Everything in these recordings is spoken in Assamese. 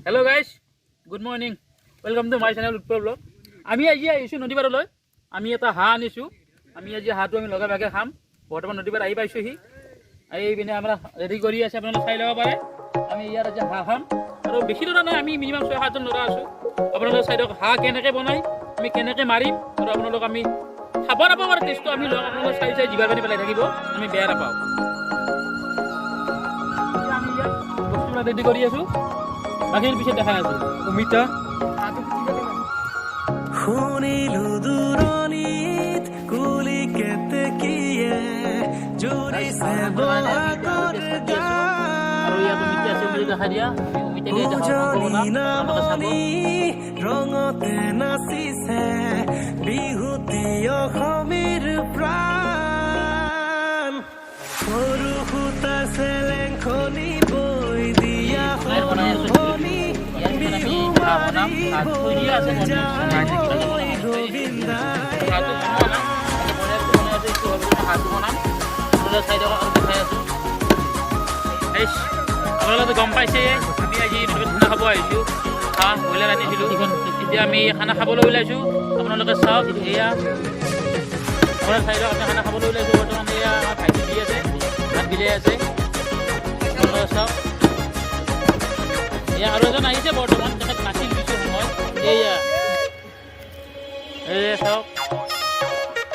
hello guys good morning welcome to my channel Utpal blog আমি আজি আহিছোঁ নদী পাৰলৈ আমি এটা হাঁহ আনিছোঁ আমি আজি হাঁহটো আমি লগে ভাগে খাম বৰ্তমান নদী পাৰ আহি পাইছোঁহি এই পিনে আমৰা ৰেডি কৰি আছে আপোনালোকে চাই ল'ব পাৰে আমি ইয়াত আজি হাঁহ খাম আৰু বেছি দূৰ নাই আমি মিনিমাম 6-7জন ল'ৰা আছোঁ আপোনালোকে চাই দিয়ক হাঁহ কেনেকৈ বনাই আমি কেনেকৈ মাৰিম আৰু আপোনালোক আমি খাব নাপাওঁ আৰু টেষ্টটো আমি লওঁ আপোনালোকে চাই চাই জিভাৰ পানী পেলাই থাকিব আমি বেয়া নাপাওঁ আমি ইয়াত বস্তুবিলাক ৰেডি কৰি আছোঁ বাকীৰ পিছত দেখা আছোঁ অমিতা শুনিলো দূৰণিত কুলি কেতেকীয়ে জুৰিছে বহাগৰ নামনি ৰঙতে নাচিছে বিহুতি অসমীৰ প্ৰাণ সৰু সূতা চেলেংখনি বৈ দিয়া শনি বিহু মাৰিব আপোনালোকে গম পাইছে আমি আজি খানা খাব আহিছোঁ হাঁহ ব্ৰইলাৰ আনিছিলোঁ এতিয়া আমি খানা খাবলৈ ওলাইছোঁ আপোনালোকে চাওক এয়া আপোনাৰ চাইডত আমি খানা খাবলৈ ওলাইছোঁ বৰ্তমান এয়া আমাৰ ভাইটি দি আছে ভাত বিলাই আছে আপোনালোকে চাওক এয়া আৰু এজন আহিছে বৰ্তমান তেখেত নাছিল কিছু সময় এয়া এই চাওক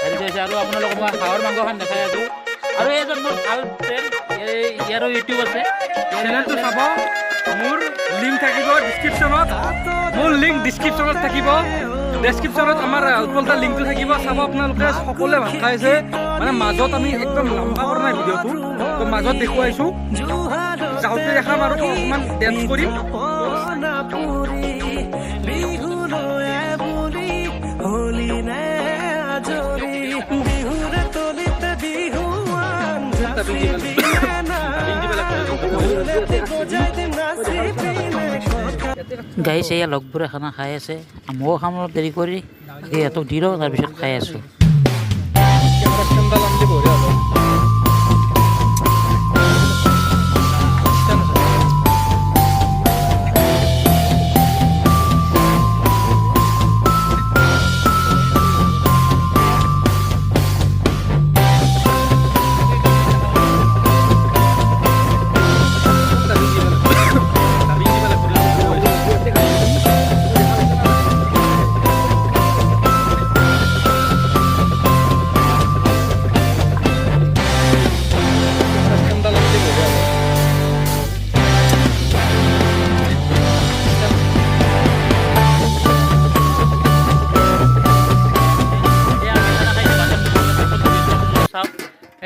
হেৰি আছে আৰু আপোনালোকক মই হাঁহৰ মাংসখন দেখাই আছোঁ আৰু এজন মোৰ ভাল ফ্ৰেণ্ড ইয়াৰো ইউটিউব আছে চেনেলটো চাব মোৰ লিংক থাকিব ডিছক্ৰিপশ্যনত মোৰ লিংক ডিছক্ৰিপশ্যনত থাকিব ডেছক্ৰিপশ্যনত আমাৰ উৎপলতাৰ লিংকটো থাকিব চাব আপোনালোকে সকলোৱে ভাত খাইছে মানে মাজত আমি একদম লম্বা কৰা নাই ভিডিঅ'টো তো মাজত দেখুৱাইছোঁ যাওঁতে দেখাম আৰু অকণমান ডেন্স কৰিম গাইছ এয়া লগবোৰে খানা খাই আছে ময়ো খাম অলপ দেৰি কৰি সিহঁতক দি লওঁ তাৰপিছত খাই আছোঁ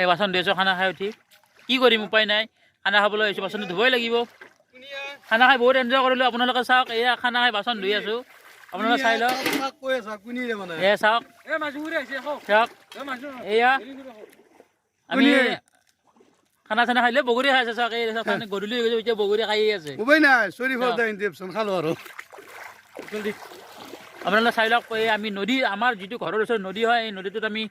এই বাচন ধুইছোঁ খানা খাই উঠি কি কৰিম উপায় নাই খানা খাবলৈ আহিছোঁ বাচনটো ধুবই লাগিব খানা খাই বহুত এনজয় কৰিলোঁ আপোনালোকে চাওক এয়া খানা খাই বাচন ধুই আছোঁ আপোনালোকে চাই লওক এয়া চাওক চাওক এয়া আমি খানা চানা খাইলে বগৰী খাই আছে চাওক এই গধূলি হৈ গৈছে এতিয়া বগৰী খাই আছে আপোনালোকে চাই লওক এই আমি নদী আমাৰ যিটো ঘৰৰ ওচৰত নদী হয় এই নদীটোত আমি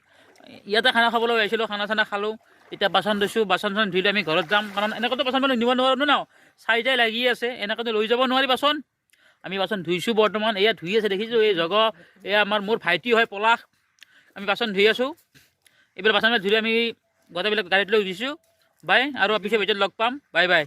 ইয়াতে খানা খাবলৈ আহিছিলোঁ খানা চানা খালোঁ এতিয়া বাচন ধুইছোঁ বাচন চাচন ধুইলে আমি ঘৰত যাম কাৰণ এনেকৈতো বাচন নিব নোৱাৰোঁ ন চাৰিটাই লাগি আছে এনেকৈতো লৈ যাব নোৱাৰি বাচন আমি বাচন ধুইছোঁ বৰ্তমান এয়া ধুই আছে দেখিছোঁ এই জগ এয়া মোৰ ভাইটি হয় পলাশ আমি বাচন ধুই আছোঁ এইবিলাক বাচনবিলাক ধুই আমি গোটেইবিলাক গাড়ীত লৈ দিছোঁ বাই আৰু পিছে ভিতৰত লগ পাম বাই বাই